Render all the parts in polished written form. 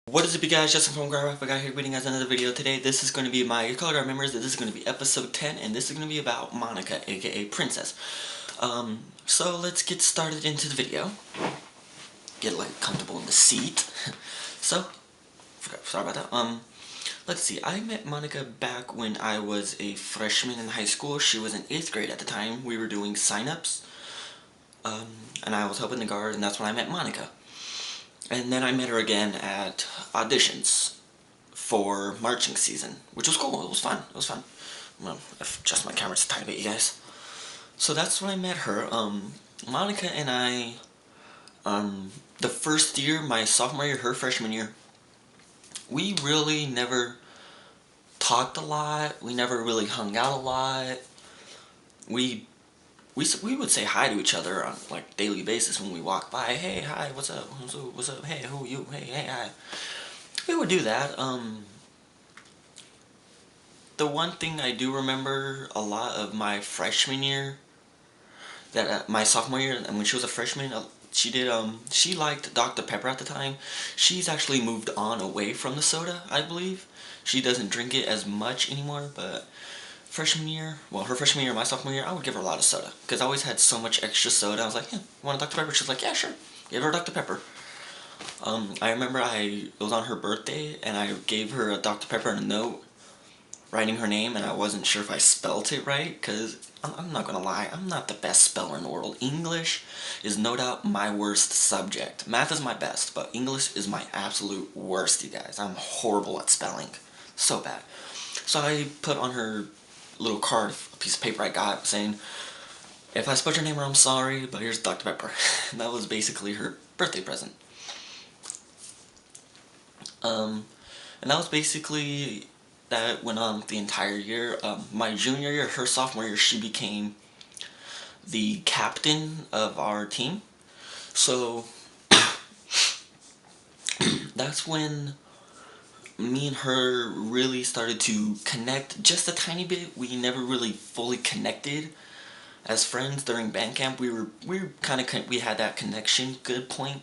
What is up, you guys? Justin from Grab I got here waiting as another video today. This is going to be my color guard members. This is going to be episode 10, and this is going to be about Monica, aka Princess. So let's get started into the video. Get like comfortable in the seat. So, sorry about that. Let's see. I met Monica back when I was a freshman in high school. She was in 8th grade at the time. We were doing sign-ups, and I was helping the guard, and that's when I met Monica. And then I met her again at auditions for marching season, which was cool. It was fun. It was fun. Well, I've adjusted my camera just a tiny bit, you guys. So that's when I met her. Monica and I, the first year, my sophomore year, her freshman year, we really never talked a lot. We never really hung out a lot. We we would say hi to each other on like daily basis when we walk by. Hey, hi, what's up? What's up? Hey, who are you? Hey, hi. We would do that. The one thing I do remember a lot of my freshman year, that my sophomore year, and when she was a freshman, she liked Dr. Pepper at the time. She's actually moved on away from the soda, I believe. She doesn't drink it as much anymore, but freshman year, well, her freshman year, my sophomore year, I would give her a lot of soda. Because I always had so much extra soda. I was like, yeah, you want a Dr. Pepper? She's like, yeah, sure. Give her a Dr. Pepper. I remember it was on her birthday, and I gave her a Dr. Pepper and a note writing her name, and I wasn't sure if I spelt it right, because I'm not gonna lie, I'm not the best speller in the world. English is no doubt my worst subject. Math is my best, but English is my absolute worst, you guys. I'm horrible at spelling. So bad. So I put on her little card, a piece of paper I got, saying, if I spelled your name wrong, I'm sorry, but here's Dr. Pepper. And that was basically her birthday present. And that was basically, that went on the entire year. My junior year, her sophomore year, she became the captain of our team. So that's when me and her really started to connect just a tiny bit. We never really fully connected as friends during band camp. We had that connection. Good point.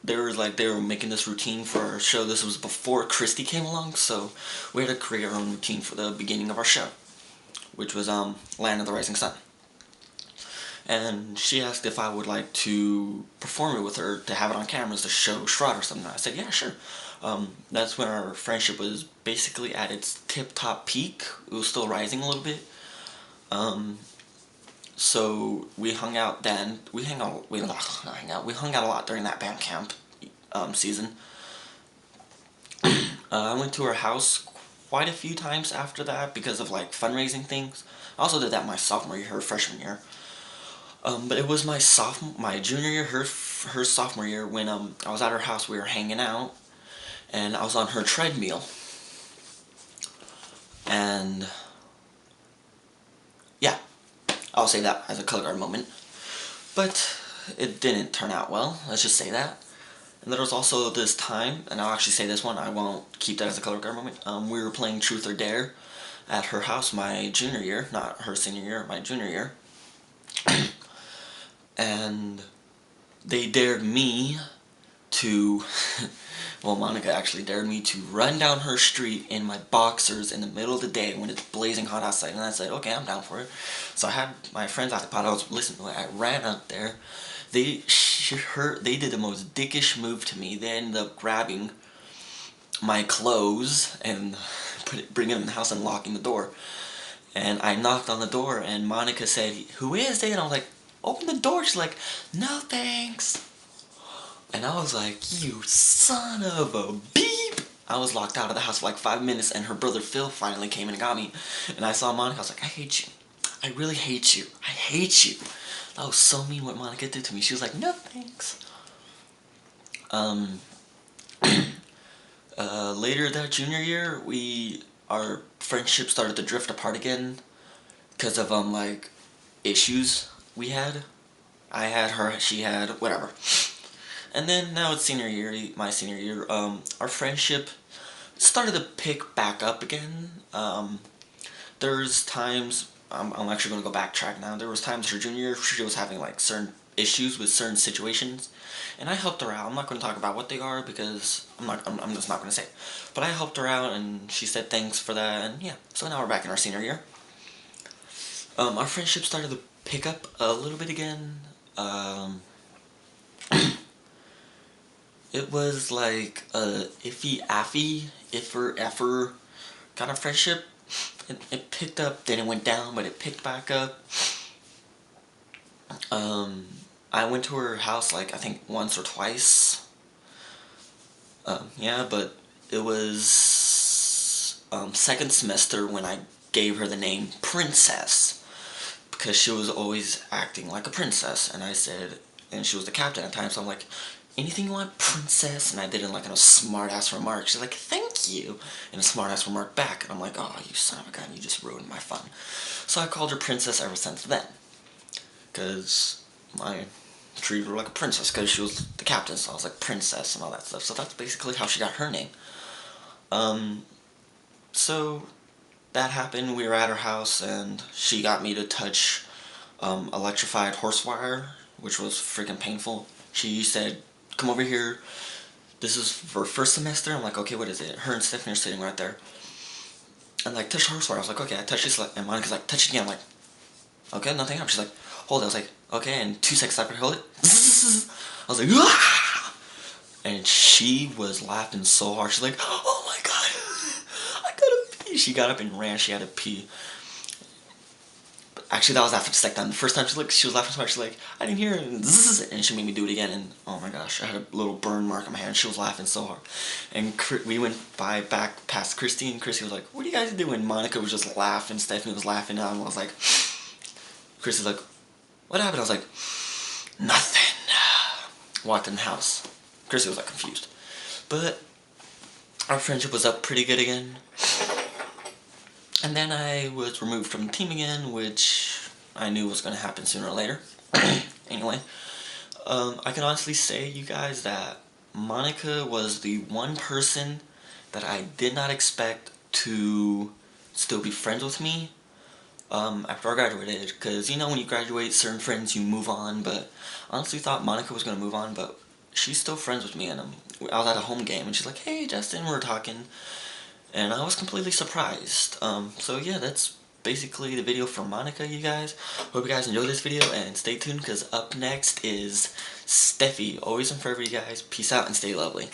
They were making this routine for our show. This was before Christy came along, so we had to create our own routine for the beginning of our show, which was Land of the Rising Sun. And she asked if I would like to perform it with her, to have it on cameras to show Schroeder or something. I said, yeah, sure. That's when our friendship was basically at its tip-top peak. It was still rising a little bit. So we hung out then. We hung out a lot during that band camp season. I went to her house quite a few times after that because of like fundraising things. I also did that my sophomore year, her freshman year. But it was my junior year, her sophomore year, when I was at her house. We were hanging out, and I was on her treadmill, and yeah, I'll say that as a color guard moment. But it didn't turn out well. Let's just say that. And there was also this time, and I'll actually say this one. I won't keep that as a color guard moment. We were playing Truth or Dare at her house my junior year, not her senior year, my junior year. And they dared me to, well, Monica actually dared me to run down her street in my boxers in the middle of the day when it's blazing hot outside. And I said, okay, I'm down for it. So I had my friends at the pot. I was listening. I ran up there. They did the most dickish move to me. They ended up grabbing my clothes and bringing them in the house and locking the door. And I knocked on the door, and Monica said, who is it? And I was like, open the door. She's like, no thanks. And I was like, you son of a beep. I was locked out of the house for like 5 minutes, and her brother Phil finally came in and got me. And I saw Monica. I was like, I hate you. I really hate you. I hate you. That was so mean what Monica did to me. She was like, no thanks. Later that junior year, our friendship started to drift apart again because of like issues we had. I had her, she had, whatever. And then now it's senior year, my senior year. Our friendship started to pick back up again. There's times, I'm actually going to go backtrack now. There was times her junior year, she was having like certain issues with certain situations, and I helped her out. I'm not going to talk about what they are because I'm just not going to say. But I helped her out, and she said thanks for that, and yeah. So now we're back in our senior year. Our friendship started to pick up a little bit again. It was like a iffer effer kind of friendship. It picked up, then it went down, but it picked back up. I went to her house like I think once or twice. Yeah, but it was second semester when I gave her the name Princess because she was always acting like a princess, and I said, and she was the captain at the time, so I'm like, anything you want, princess? And I did it like in a smart ass remark. She's like, thank you, and a smart ass remark back, and I'm like, oh, you son of a gun, you just ruined my fun. So I called her Princess ever since then, because I treated her like a princess because she was the captain, so I was like princess and all that stuff. So that's basically how she got her name. So that happened. We were at her house, and she got me to touch electrified horse wire, which was freaking painful. She said, come over here. This is for first semester. I'm like, okay, what is it? Her and Stephanie are sitting right there. And like, touch the horse wire. I was like, okay, I touched this, and Monica's like, touch it again. I'm like, okay, nothing happened. She's like, hold it. I was like, okay, and 2 seconds after I hold it, I was like, ah! And she was laughing so hard. She's like, oh my god, I gotta pee. She got up and ran. She had to pee. But actually, that was after the second time. The first time she was laughing so hard. She's like, I didn't hear it. And she made me do it again. And oh my gosh, I had a little burn mark on my hand. She was laughing so hard. And we went back past Christy, and Christy was like, what are you guys doing? Monica was just laughing. Stephanie was laughing. And I was like, Christy's like, what happened? I was like, nothing. Walked in the house. Chrissy was like confused. But our friendship was up pretty good again. And then I was removed from the team again, which I knew was going to happen sooner or later. Anyway, I can honestly say, you guys, that Monica was the one person that I did not expect to still be friends with me after I graduated, because, you know, when you graduate, certain friends, you move on, but I honestly thought Monica was going to move on, but she's still friends with me, and I was at a home game, and she's like, hey, Justin, we're talking, and I was completely surprised. So yeah, that's basically the video for Monica, you guys. Hope you guys enjoyed this video, and stay tuned, because up next is Steffi. Always and forever, you guys. Peace out, and stay lovely.